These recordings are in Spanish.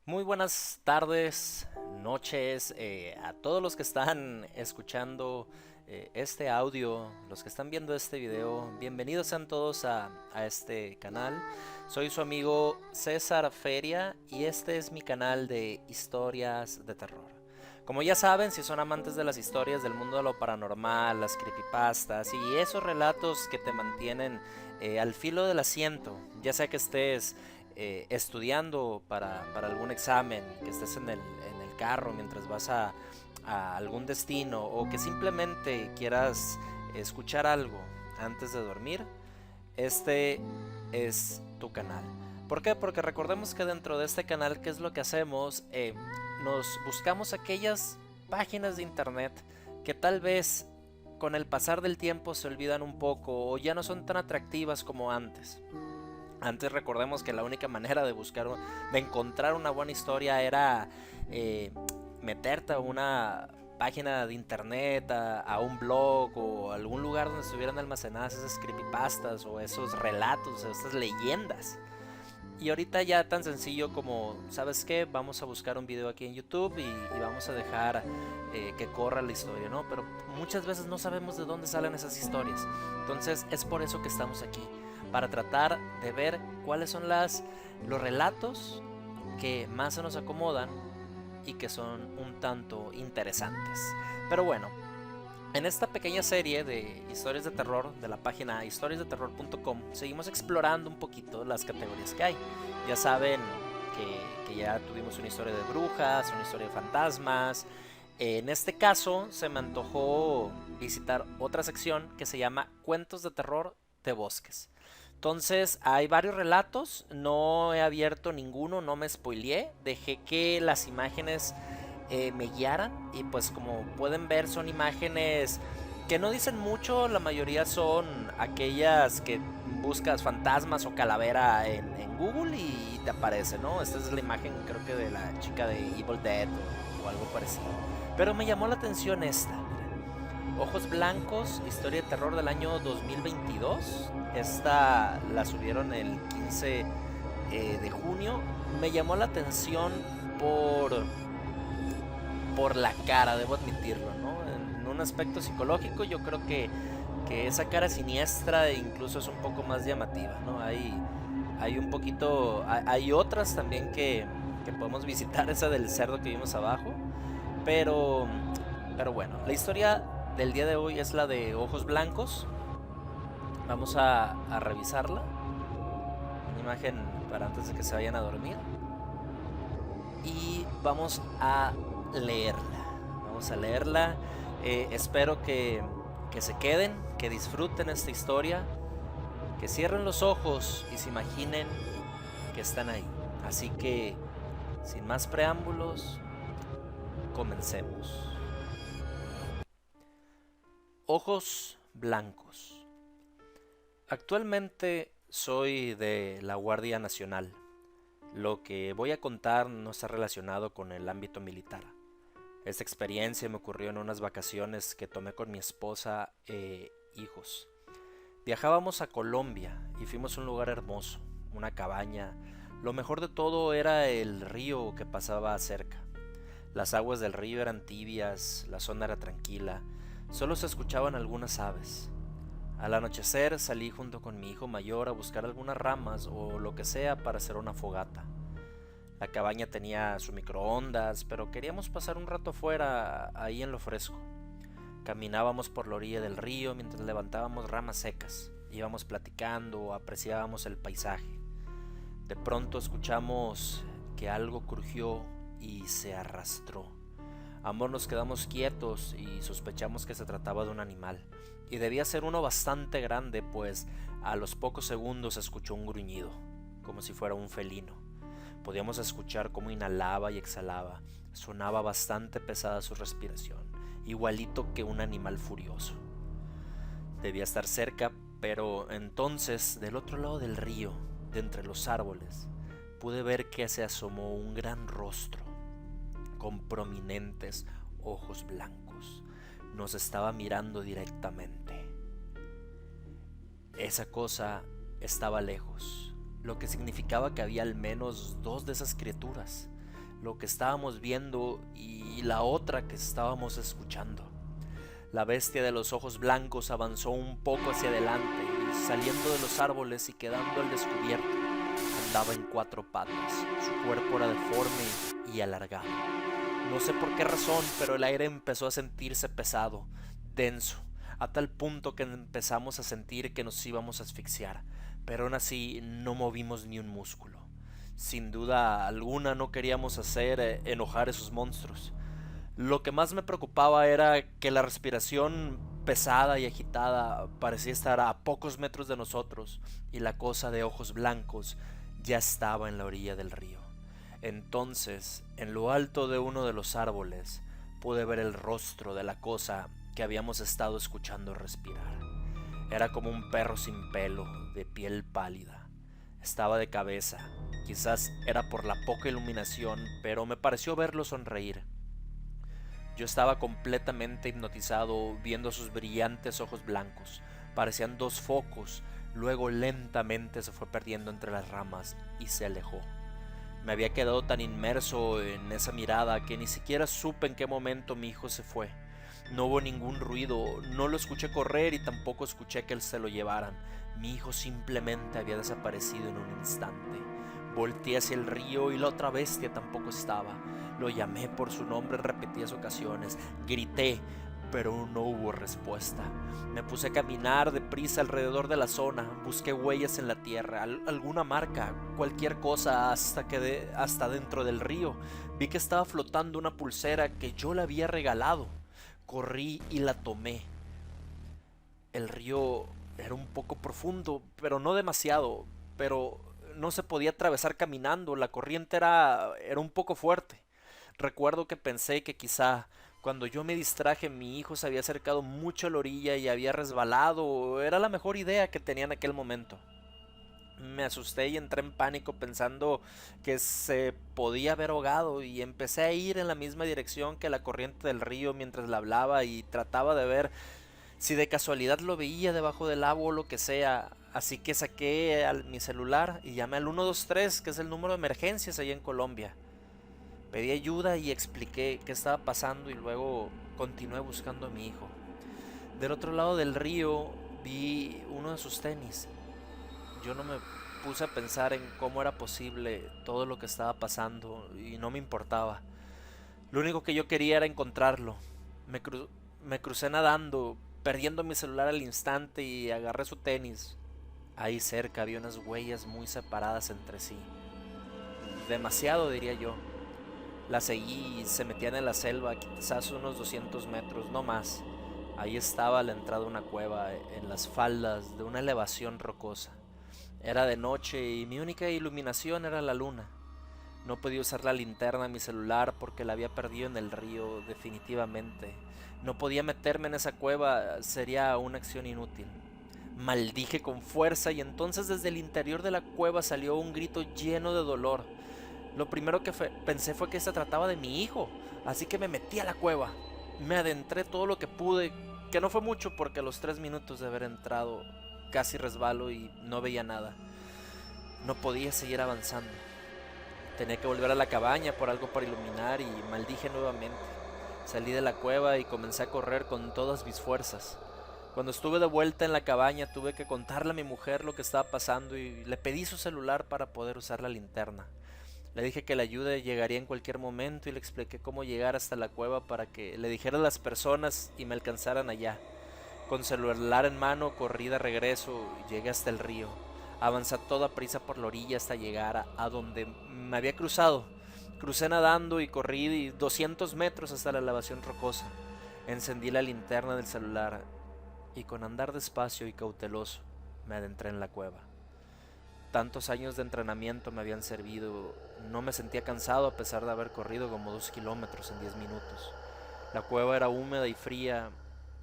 Muy buenas tardes, noches a todos los que están escuchando este audio, los que están viendo este video. Bienvenidos sean todos a este canal. Soy su amigo César Feria y este es mi canal de historias de terror. Como ya saben, si son amantes de las historias del mundo de lo paranormal, las creepypastas y esos relatos que te mantienen al filo del asiento, ya sea que estés estudiando para algún examen, que estés en el carro mientras vas a algún destino o que simplemente quieras escuchar algo antes de dormir, este es tu canal. ¿Por qué? Porque recordemos que dentro de este canal, ¿qué es lo que hacemos? Nos buscamos aquellas páginas de internet que tal vez con el pasar del tiempo se olvidan un poco o ya no son tan atractivas como antes. Antes recordemos que la única manera de de encontrar una buena historia era meterte a una página de internet, a un blog o algún lugar donde estuvieran almacenadas esas creepypastas o esos relatos, esas leyendas. Y ahorita ya tan sencillo como, ¿sabes qué? Vamos a buscar un video aquí en YouTube y vamos a dejar que corra la historia, ¿no? Pero muchas veces no sabemos de dónde salen esas historias. Entonces es por eso que estamos aquí, para tratar de ver cuáles son los relatos que más se nos acomodan y que son un tanto interesantes. Pero bueno, en esta pequeña serie de historias de terror de la página historiasdeterror.com seguimos explorando un poquito las categorías que hay. Ya saben que ya tuvimos una historia de brujas, una historia de fantasmas. En este caso se me antojó visitar otra sección que se llama Cuentos de terror de bosques. Entonces hay varios relatos, no he abierto ninguno, no me spoileé, dejé que las imágenes me guiaran y pues como pueden ver son imágenes que no dicen mucho, la mayoría son aquellas que buscas fantasmas o calavera en Google y te aparece, ¿no? Esta es la imagen creo que de la chica de Evil Dead o algo parecido. Pero me llamó la atención esta, mira. Ojos Blancos, historia de terror del año 2022. Esta la subieron el 15 de junio. Me llamó la atención por la cara, debo admitirlo, ¿no? En un aspecto psicológico yo creo que esa cara siniestra incluso es un poco más llamativa, ¿no? Hay un poquito, hay otras también que podemos visitar, esa del cerdo que vimos abajo, pero, pero bueno, la historia del día de hoy es la de Ojos Blancos. Vamos a revisarla, una imagen para antes de que se vayan a dormir y vamos a leerla. Vamos a leerla. Espero que se queden, que disfruten esta historia, que cierren los ojos y se imaginen que están ahí. Así que, sin más preámbulos, comencemos. Ojos blancos. Actualmente soy de la Guardia Nacional. Lo que voy a contar no está relacionado con el ámbito militar. Esta experiencia me ocurrió en unas vacaciones que tomé con mi esposa e hijos. Viajábamos a Colombia y fuimos a un lugar hermoso, una cabaña. Lo mejor de todo era el río que pasaba cerca. Las aguas del río eran tibias, la zona era tranquila, solo se escuchaban algunas aves. Al anochecer salí junto con mi hijo mayor a buscar algunas ramas o lo que sea para hacer una fogata. La cabaña tenía su microondas, pero queríamos pasar un rato afuera, ahí en lo fresco. Caminábamos por la orilla del río mientras levantábamos ramas secas. Íbamos platicando, apreciábamos el paisaje. De pronto escuchamos que algo crujió y se arrastró. Ambos nos quedamos quietos y sospechamos que se trataba de un animal. Y debía ser uno bastante grande, pues a los pocos segundos se escuchó un gruñido, como si fuera un felino. Podíamos escuchar cómo inhalaba y exhalaba. Sonaba bastante pesada su respiración, igualito que un animal furioso. Debía estar cerca, pero entonces, del otro lado del río, de entre los árboles, pude ver que se asomó un gran rostro, con prominentes ojos blancos. Nos estaba mirando directamente. Esa cosa estaba lejos, lo que significaba que había al menos dos de esas criaturas. lo que estábamos viendo y la otra que estábamos escuchando. La bestia de los ojos blancos avanzó un poco hacia adelante y saliendo de los árboles y quedando al descubierto, andaba en 4 patas. Su cuerpo era deforme y alargado. No sé por qué razón, pero el aire empezó a sentirse pesado, denso, a tal punto que empezamos a sentir que nos íbamos a asfixiar, pero aún así no movimos ni un músculo. Sin duda alguna no queríamos hacer enojar a esos monstruos. Lo que más me preocupaba era que la respiración pesada y agitada parecía estar a pocos metros de nosotros y la cosa de ojos blancos ya estaba en la orilla del río. Entonces, en lo alto de uno de los árboles, pude ver el rostro de la cosa que habíamos estado escuchando respirar. Era como un perro sin pelo, de piel pálida. Estaba de cabeza. Quizás era por la poca iluminación, pero me pareció verlo sonreír. Yo estaba completamente hipnotizado viendo sus brillantes ojos blancos. Parecían 2 focos, luego lentamente se fue perdiendo entre las ramas y se alejó. Me había quedado tan inmerso en esa mirada que ni siquiera supe en qué momento mi hijo se fue. No hubo ningún ruido, no lo escuché correr y tampoco escuché que se lo llevaran. Mi hijo simplemente había desaparecido en un instante. Volteé hacia el río y la otra bestia tampoco estaba. Lo llamé por su nombre en repetidas ocasiones, grité, pero no hubo respuesta. Me puse a caminar deprisa alrededor de la zona, busqué huellas en la tierra, alguna marca, cualquier cosa hasta dentro del río. Vi que estaba flotando una pulsera que yo le había regalado. Corrí y la tomé. El río era un poco profundo, pero no demasiado, pero no se podía atravesar caminando, la corriente era un poco fuerte. Recuerdo que pensé que quizá cuando yo me distraje mi hijo se había acercado mucho a la orilla y había resbalado. Era la mejor idea que tenía en aquel momento. Me asusté y entré en pánico pensando que se podía haber ahogado y empecé a ir en la misma dirección que la corriente del río mientras la hablaba y trataba de ver si de casualidad lo veía debajo del agua o lo que sea. Así que saqué mi celular y llamé al 123, que es el número de emergencias allá en Colombia. Pedí ayuda y expliqué qué estaba pasando y luego continué buscando a mi hijo. Del otro lado del río vi uno de sus tenis. Yo no me puse a pensar en cómo era posible todo lo que estaba pasando y no me importaba. Lo único que yo quería era encontrarlo. Me, me crucé nadando, perdiendo mi celular al instante y agarré su tenis. Ahí cerca había unas huellas muy separadas entre sí. Demasiado, diría yo. La seguí y se metían en la selva, quizás unos 200 metros, no más. Ahí estaba a la entrada de una cueva, en las faldas de una elevación rocosa. Era de noche y mi única iluminación era la luna. No podía usar la linterna de mi celular porque la había perdido en el río, definitivamente. No podía meterme en esa cueva, sería una acción inútil. Maldije con fuerza y entonces desde el interior de la cueva salió un grito lleno de dolor. Lo primero que pensé fue que se trataba de mi hijo, así que me metí a la cueva. Me adentré todo lo que pude, que no fue mucho porque a los 3 minutos de haber entrado casi resbalo y no veía nada. No podía seguir avanzando. Tenía que volver a la cabaña por algo para iluminar y maldije nuevamente. Salí de la cueva y comencé a correr con todas mis fuerzas. Cuando estuve de vuelta en la cabaña tuve que contarle a mi mujer lo que estaba pasando y le pedí su celular para poder usar la linterna. Le dije que la ayuda llegaría en cualquier momento y le expliqué cómo llegar hasta la cueva para que le dijera a las personas y me alcanzaran allá. Con celular en mano corrí de regreso y llegué hasta el río. Avancé a toda prisa por la orilla hasta llegar a donde me había cruzado. Crucé nadando y corrí 200 metros hasta la elevación rocosa. Encendí la linterna del celular y con andar despacio y cauteloso me adentré en la cueva. Tantos años de entrenamiento me habían servido, no me sentía cansado a pesar de haber corrido como 2 kilómetros en 10 minutos. La cueva era húmeda y fría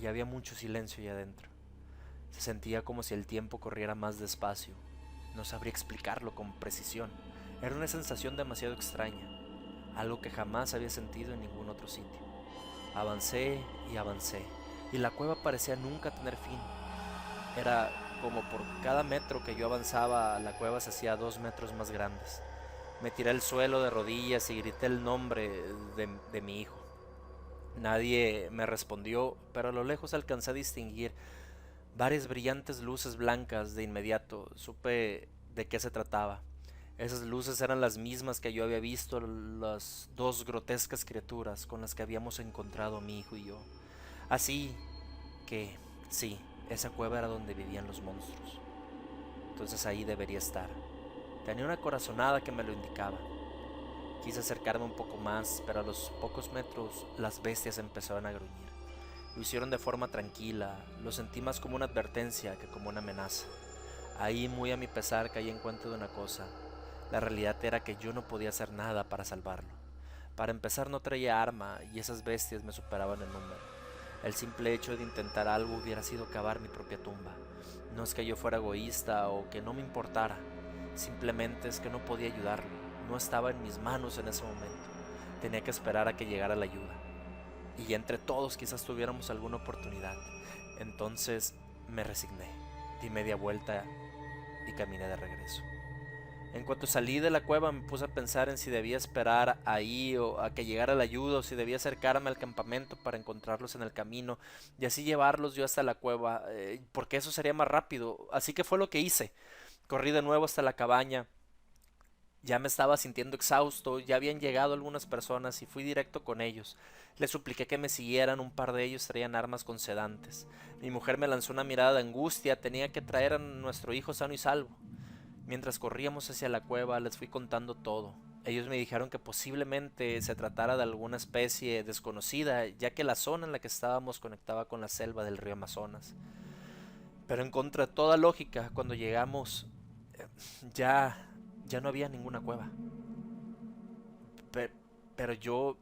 y había mucho silencio allá adentro. Se sentía como si el tiempo corriera más despacio. No sabría explicarlo con precisión. Era una sensación demasiado extraña, algo que jamás había sentido en ningún otro sitio. Avancé y la cueva parecía nunca tener fin. Era como por cada metro que yo avanzaba, la cueva se hacía 2 metros más grandes. Me tiré al suelo de rodillas y grité el nombre de mi hijo. Nadie me respondió, pero a lo lejos alcancé a distinguir varias brillantes luces blancas. De inmediato supe de qué se trataba. Esas luces eran las mismas que yo había visto, las dos grotescas criaturas con las que habíamos encontrado mi hijo y yo. Así que, sí, esa cueva era donde vivían los monstruos. Entonces ahí debería estar. Tenía una corazonada que me lo indicaba. Quise acercarme un poco más, pero a los pocos metros las bestias empezaron a gruñir. Lo hicieron de forma tranquila, lo sentí más como una advertencia que como una amenaza. Ahí, muy a mi pesar, caí en cuenta de una cosa. La realidad era que yo no podía hacer nada para salvarlo. Para empezar, no traía arma y esas bestias me superaban en número. El simple hecho de intentar algo hubiera sido cavar mi propia tumba. No es que yo fuera egoísta o que no me importara, simplemente es que no podía ayudarlo. No estaba en mis manos en ese momento. Tenía que esperar a que llegara la ayuda. Y entre todos quizás tuviéramos alguna oportunidad. Entonces me resigné, di media vuelta y caminé de regreso. En cuanto salí de la cueva me puse a pensar en si debía esperar ahí o a que llegara la ayuda, o si debía acercarme al campamento para encontrarlos en el camino y así llevarlos yo hasta la cueva, porque eso sería más rápido. Así que fue lo que hice. Corrí de nuevo hasta la cabaña. Ya me estaba sintiendo exhausto, ya habían llegado algunas personas y fui directo con ellos. Les supliqué que me siguieran, un par de ellos traían armas con sedantes. Mi mujer me lanzó una mirada de angustia, tenía que traer a nuestro hijo sano y salvo. Mientras corríamos hacia la cueva les fui contando todo. Ellos me dijeron que posiblemente se tratara de alguna especie desconocida, ya que la zona en la que estábamos conectaba con la selva del río Amazonas. Pero en contra de toda lógica, cuando llegamos ya ya no había ninguna cueva. Pe- Pero yo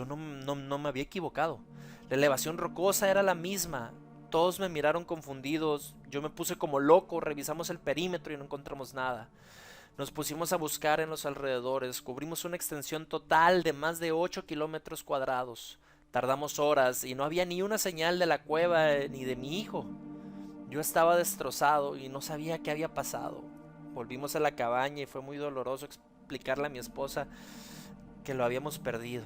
no me había equivocado. La elevación rocosa era la misma. Todos me miraron confundidos. Yo me puse como loco. Revisamos el perímetro y no encontramos nada. Nos pusimos a buscar en los alrededores. Cubrimos una extensión total de más de 8 kilómetros cuadrados. Tardamos horas y no había ni una señal de la cueva ni de mi hijo. Yo estaba destrozado y no sabía qué había pasado. Volvimos a la cabaña y fue muy doloroso explicarle a mi esposa que lo habíamos perdido.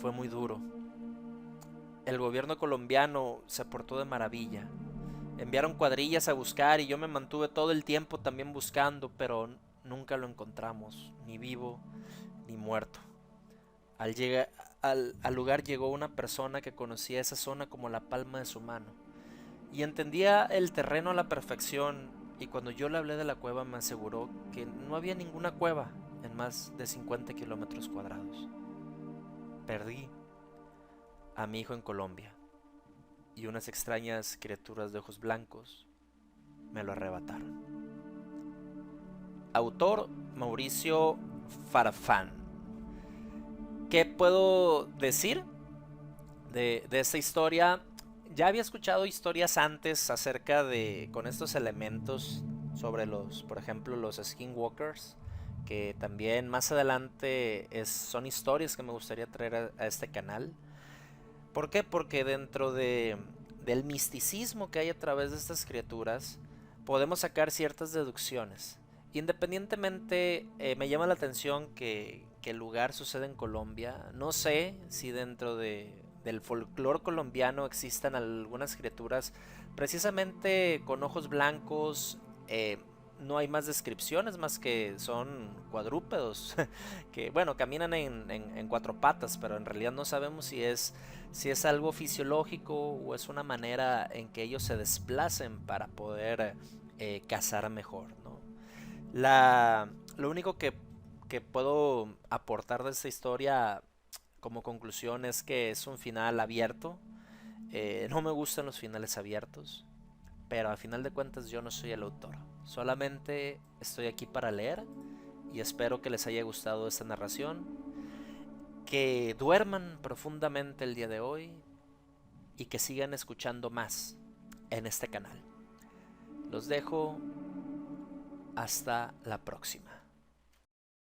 Fue muy duro. El gobierno colombiano se portó de maravilla. Enviaron cuadrillas a buscar y yo me mantuve todo el tiempo también buscando, pero nunca lo encontramos, ni vivo ni muerto. Al, llegar, al lugar llegó una persona que conocía esa zona como la palma de su mano y entendía el terreno a la perfección, y cuando yo le hablé de la cueva me aseguró que no había ninguna cueva en más de 50 kilómetros cuadrados. Perdí a mi hijo en Colombia y unas extrañas criaturas de ojos blancos me lo arrebataron. Autor Mauricio Farfán. ¿Qué puedo decir de esta historia? Ya había escuchado historias antes acerca de, con estos elementos, sobre los, por ejemplo, los skinwalkers, que también más adelante son historias que me gustaría traer a este canal. ¿Por qué? Porque dentro del misticismo que hay a través de estas criaturas, podemos sacar ciertas deducciones. Independientemente, me llama la atención que el lugar sucede en Colombia. No sé si dentro del folclore colombiano existan algunas criaturas precisamente con ojos blancos. No hay más descripciones más que son cuadrúpedos que, bueno, caminan en cuatro patas, pero en realidad no sabemos si es algo fisiológico o es una manera en que ellos se desplacen para poder cazar mejor, ¿no? Lo único que puedo aportar de esta historia como conclusión es que es un final abierto. No me gustan los finales abiertos, pero a final de cuentas yo no soy el autor. Solamente estoy aquí para leer y espero que les haya gustado esta narración, que duerman profundamente el día de hoy y que sigan escuchando más en este canal. Los dejo hasta la próxima.